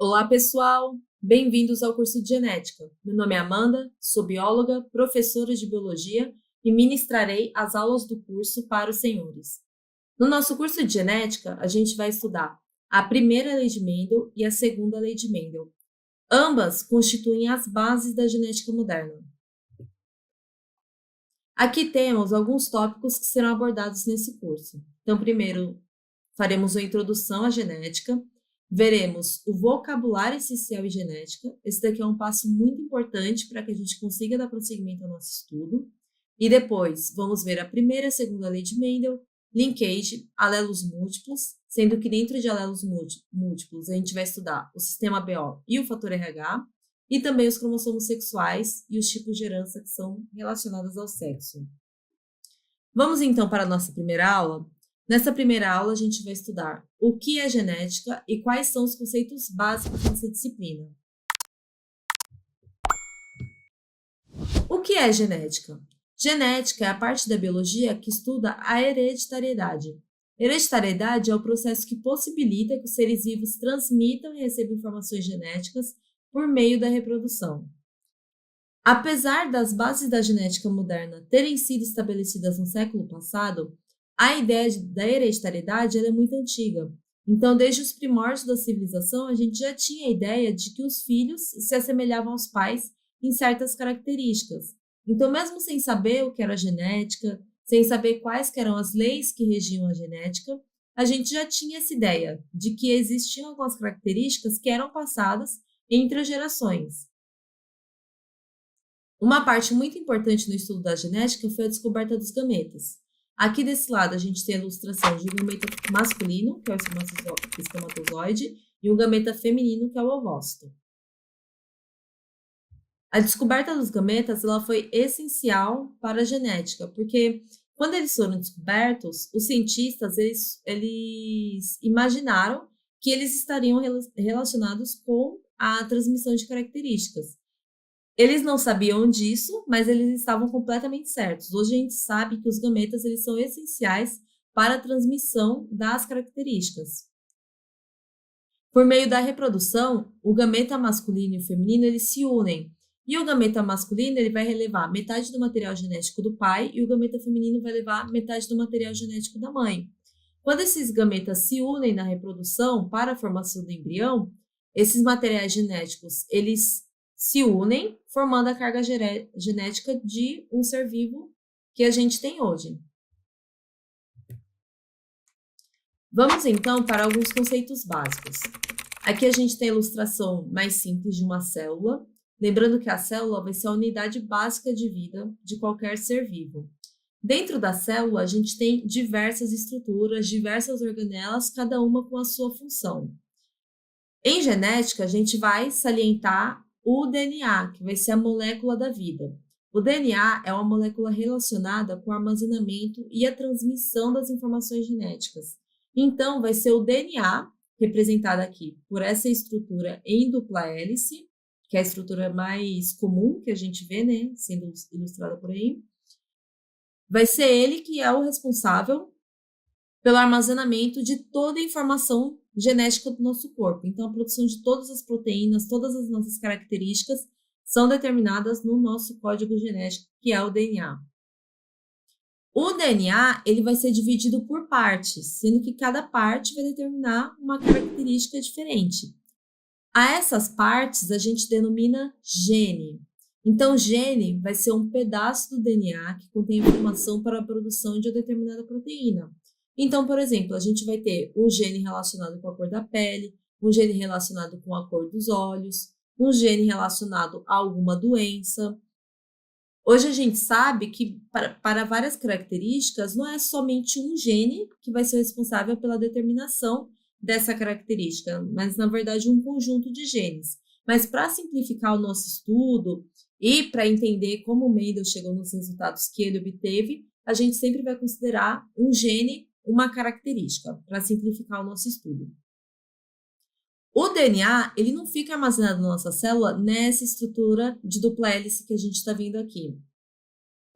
Olá, pessoal! Bem-vindos ao curso de Genética. Meu nome é Amanda, sou bióloga, professora de biologia e ministrarei as aulas do curso para os senhores. No nosso curso de Genética, a gente vai estudar a primeira lei de Mendel e a segunda lei de Mendel. Ambas constituem as bases da genética moderna. Aqui temos alguns tópicos que serão abordados nesse curso. Então, primeiro, faremos uma introdução à genética. Veremos o vocabulário essencial em genética. Esse daqui é um passo muito importante para que a gente consiga dar prosseguimento ao nosso estudo. E depois, vamos ver a primeira e a segunda lei de Mendel, linkage, alelos múltiplos, sendo que dentro de alelos múltiplos a gente vai estudar o sistema BO e o fator RH, e também os cromossomos sexuais e os tipos de herança que são relacionados ao sexo. Vamos então para a nossa primeira aula? Nessa primeira aula, a gente vai estudar o que é genética e quais são os conceitos básicos dessa disciplina. O que é genética? Genética é a parte da biologia que estuda a hereditariedade. Hereditariedade é o processo que possibilita que os seres vivos transmitam e recebam informações genéticas por meio da reprodução. Apesar das bases da genética moderna terem sido estabelecidas no século passado, a ideia da hereditariedade é muito antiga. Então, desde os primórdios da civilização, a gente já tinha a ideia de que os filhos se assemelhavam aos pais em certas características. Então, mesmo sem saber o que era genética, sem saber quais eram as leis que regiam a genética, a gente já tinha essa ideia de que existiam algumas características que eram passadas entre as gerações. Uma parte muito importante no estudo da genética foi a descoberta dos gametas. Aqui desse lado a gente tem a ilustração de um gameta masculino, que é o espermatozoide, e um gameta feminino, que é o ovócito. A descoberta dos gametas ela foi essencial para a genética, porque quando eles foram descobertos, os cientistas eles imaginaram que eles estariam relacionados com a transmissão de características. Eles não sabiam disso, mas eles estavam completamente certos. Hoje a gente sabe que os gametas eles são essenciais para a transmissão das características. Por meio da reprodução, o gameta masculino e o feminino eles se unem. E o gameta masculino ele vai levar metade do material genético do pai e o gameta feminino vai levar metade do material genético da mãe. Quando esses gametas se unem na reprodução para a formação do embrião, esses materiais genéticos eles se unem, formando a carga genética de um ser vivo que a gente tem hoje. Vamos então para alguns conceitos básicos. Aqui a gente tem a ilustração mais simples de uma célula, lembrando que a célula vai ser a unidade básica de vida de qualquer ser vivo. Dentro da célula, a gente tem diversas estruturas, diversas organelas, cada uma com a sua função. Em genética, a gente vai salientar o DNA, que vai ser a molécula da vida. O DNA é uma molécula relacionada com o armazenamento e a transmissão das informações genéticas. Então, vai ser o DNA, representado aqui por essa estrutura em dupla hélice, que é a estrutura mais comum que a gente vê, né, sendo ilustrada por aí. Vai ser ele que é o responsável pelo armazenamento de toda a informação genética do nosso corpo. Então, a produção de todas as proteínas, todas as nossas características são determinadas no nosso código genético, que é o DNA. O DNA ele vai ser dividido por partes, sendo que cada parte vai determinar uma característica diferente. A essas partes a gente denomina gene. Então, gene vai ser um pedaço do DNA que contém informação para a produção de uma determinada proteína. Então, por exemplo, a gente vai ter um gene relacionado com a cor da pele, um gene relacionado com a cor dos olhos, um gene relacionado a alguma doença. Hoje a gente sabe que para várias características não é somente um gene que vai ser responsável pela determinação dessa característica, mas na verdade um conjunto de genes. Mas para simplificar o nosso estudo e para entender como o Mendel chegou nos resultados que ele obteve, a gente sempre vai considerar um gene uma característica, para simplificar o nosso estudo. O DNA, ele não fica armazenado na nossa célula nessa estrutura de dupla hélice que a gente está vendo aqui.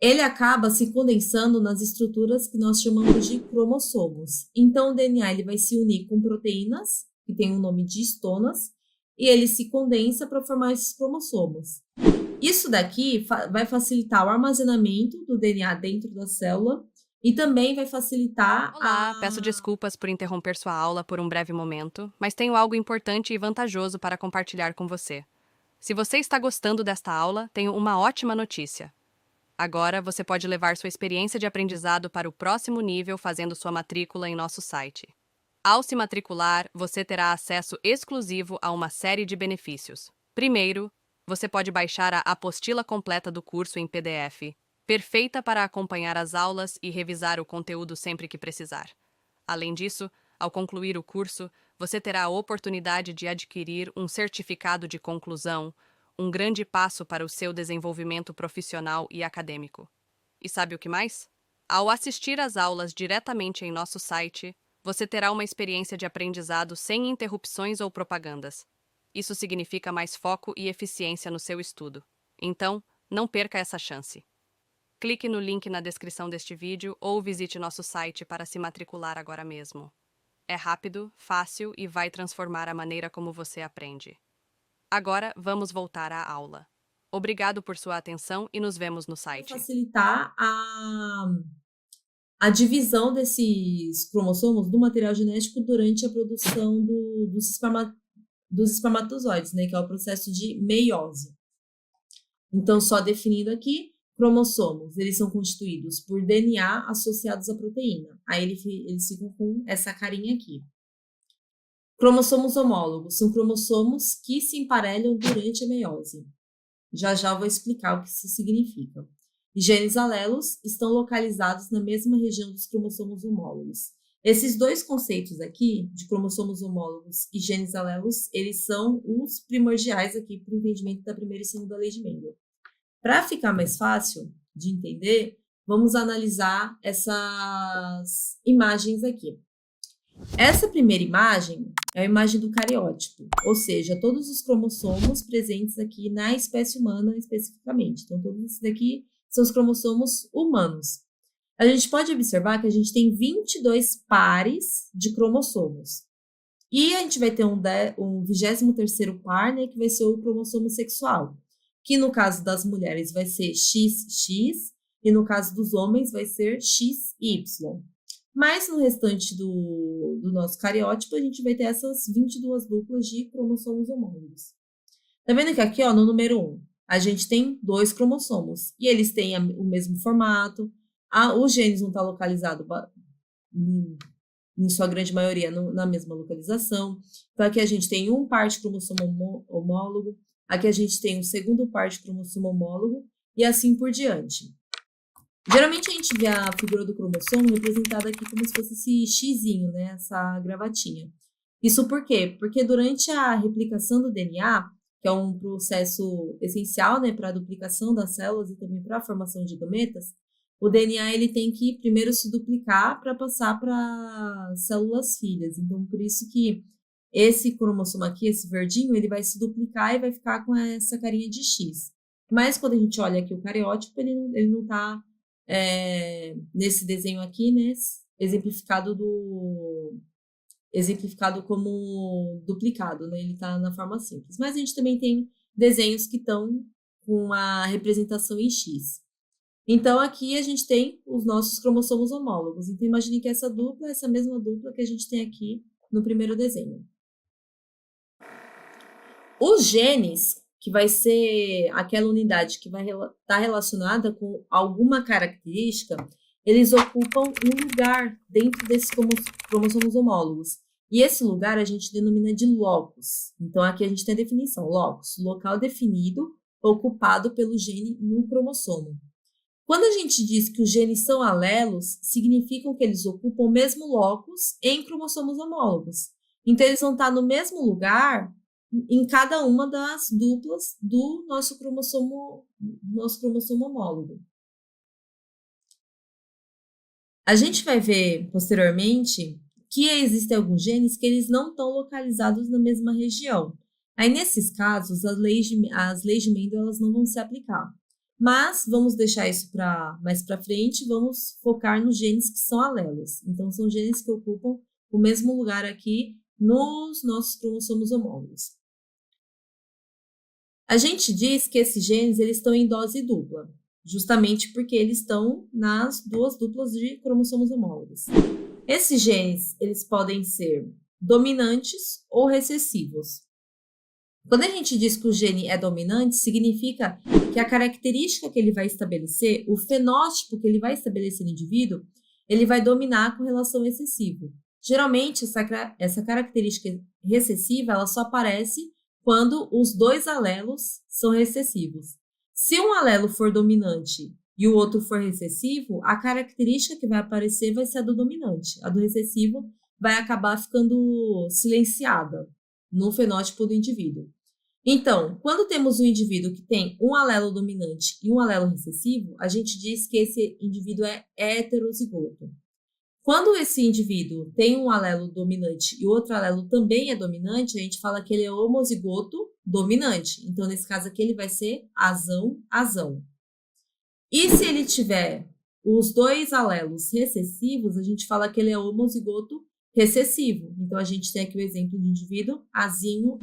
Ele acaba se condensando nas estruturas que nós chamamos de cromossomos. Então, o DNA ele vai se unir com proteínas, que tem o nome de histonas, e ele se condensa para formar esses cromossomos. Isso daqui vai facilitar o armazenamento do DNA dentro da célula e também vai facilitar Olá, peço desculpas por interromper sua aula por um breve momento, mas tenho algo importante e vantajoso para compartilhar com você. Se você está gostando desta aula, tenho uma ótima notícia. Agora você pode levar sua experiência de aprendizado para o próximo nível fazendo sua matrícula em nosso site. Ao se matricular, você terá acesso exclusivo a uma série de benefícios. Primeiro, você pode baixar a apostila completa do curso em PDF, perfeita para acompanhar as aulas e revisar o conteúdo sempre que precisar. Além disso, ao concluir o curso, você terá a oportunidade de adquirir um certificado de conclusão, um grande passo para o seu desenvolvimento profissional e acadêmico. E sabe o que mais? Ao assistir às aulas diretamente em nosso site, você terá uma experiência de aprendizado sem interrupções ou propagandas. Isso significa mais foco e eficiência no seu estudo. Então, não perca essa chance. Clique no link na descrição deste vídeo ou visite nosso site para se matricular agora mesmo. É rápido, fácil e vai transformar a maneira como você aprende. Agora, vamos voltar à aula. Obrigado por sua atenção e nos vemos no site. facilitar a divisão desses cromossomos do material genético durante a produção dos espermatozoides, né, que é o processo de meiose. Então, só definindo aqui, cromossomos, eles são constituídos por DNA associados à proteína. Aí eles ficam com essa carinha aqui. Cromossomos homólogos são cromossomos que se emparelham durante a meiose. Já já vou explicar o que isso significa. E genes alelos estão localizados na mesma região dos cromossomos homólogos. Esses dois conceitos aqui, de cromossomos homólogos e genes alelos, eles são os primordiais aqui para o entendimento da primeira e segunda lei de Mendel. Para ficar mais fácil de entender, vamos analisar essas imagens aqui. Essa primeira imagem é a imagem do cariótipo, ou seja, todos os cromossomos presentes aqui na espécie humana especificamente. Então, todos esses daqui são os cromossomos humanos. A gente pode observar que a gente tem 22 pares de cromossomos. E a gente vai ter um 23º par, né, que vai ser o cromossomo sexual, que no caso das mulheres vai ser XX e no caso dos homens vai ser XY. Mas no restante do nosso cariótipo, a gente vai ter essas 22 duplas de cromossomos homólogos. Tá vendo que aqui, ó, no número 1, a gente tem 2 cromossomos. E eles têm o mesmo formato. Os genes vão estar localizados, em sua grande maioria, na mesma localização. Então, aqui a gente tem um par de cromossomo homólogo. Aqui a gente tem um segundo par de cromossomo homólogo. E assim por diante. Geralmente a gente vê a figura do cromossomo representada aqui como se fosse esse xizinho, né? Essa gravatinha. Isso por quê? Porque durante a replicação do DNA, que é um processo essencial, né, para a duplicação das células e também para a formação de gametas, o DNA ele tem que primeiro se duplicar para passar para células filhas. Então, por isso que esse cromossomo aqui, esse verdinho, ele vai se duplicar e vai ficar com essa carinha de X. Mas quando a gente olha aqui o cariótipo, ele não está nesse desenho aqui, né, exemplificado como duplicado, né, ele está na forma simples. Mas a gente também tem desenhos que estão com a representação em X. Então, aqui a gente tem os nossos cromossomos homólogos. Então, imagine que essa dupla é essa mesma dupla que a gente tem aqui no primeiro desenho. Os genes, que vai ser aquela unidade que vai estar relacionada com alguma característica, eles ocupam um lugar dentro desses cromossomos homólogos. E esse lugar a gente denomina de locus. Então, aqui a gente tem a definição, locus, local definido, ocupado pelo gene no cromossomo. Quando a gente diz que os genes são alelos, significam que eles ocupam o mesmo locus em cromossomos homólogos. Então, eles vão estar no mesmo lugar em cada uma das duplas do nosso cromossomo homólogo. A gente vai ver posteriormente que existem alguns genes que eles não estão localizados na mesma região. Aí, nesses casos, as leis de Mendel elas não vão se aplicar. Mas vamos deixar isso mais para frente, vamos focar nos genes que são alelos. Então, são genes que ocupam o mesmo lugar aqui nos nossos cromossomos homólogos. A gente diz que esses genes eles estão em dose dupla, justamente porque eles estão nas duas duplas de cromossomos homólogos. Esses genes eles podem ser dominantes ou recessivos. Quando a gente diz que o gene é dominante, significa que a característica que ele vai estabelecer, o fenótipo que ele vai estabelecer no indivíduo, ele vai dominar com relação ao excessivo. Geralmente, essa característica recessiva ela só aparece quando os dois alelos são recessivos. Se um alelo for dominante e o outro for recessivo, a característica que vai aparecer vai ser a do dominante. A do recessivo vai acabar ficando silenciada no fenótipo do indivíduo. Então, quando temos um indivíduo que tem um alelo dominante e um alelo recessivo, a gente diz que esse indivíduo é heterozigoto. Quando esse indivíduo tem um alelo dominante e o outro alelo também é dominante, a gente fala que ele é homozigoto dominante. Então, nesse caso aqui, ele vai ser azão. E se ele tiver os dois alelos recessivos, a gente fala que ele é homozigoto recessivo. Então, a gente tem aqui o exemplo de indivíduo azinho.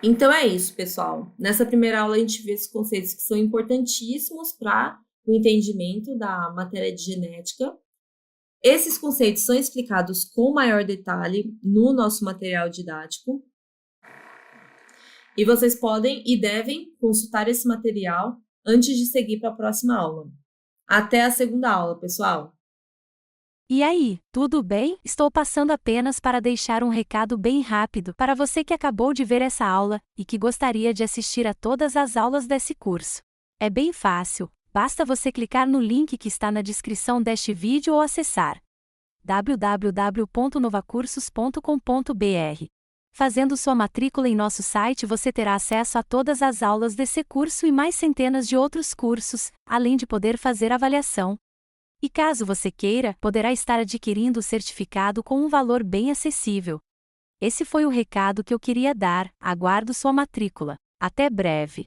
Então, é isso, pessoal. Nessa primeira aula, a gente vê esses conceitos que são importantíssimos para o entendimento da matéria de genética. Esses conceitos são explicados com maior detalhe no nosso material didático. E vocês podem e devem consultar esse material antes de seguir para a próxima aula. Até a segunda aula, pessoal! E aí, tudo bem? Estou passando apenas para deixar um recado bem rápido para você que acabou de ver essa aula e que gostaria de assistir a todas as aulas desse curso. É bem fácil, basta você clicar no link que está na descrição deste vídeo ou acessar www.novacursos.com.br. Fazendo sua matrícula em nosso site, você terá acesso a todas as aulas desse curso e mais centenas de outros cursos, além de poder fazer avaliação. E caso você queira, poderá estar adquirindo o certificado com um valor bem acessível. Esse foi o recado que eu queria dar, aguardo sua matrícula. Até breve!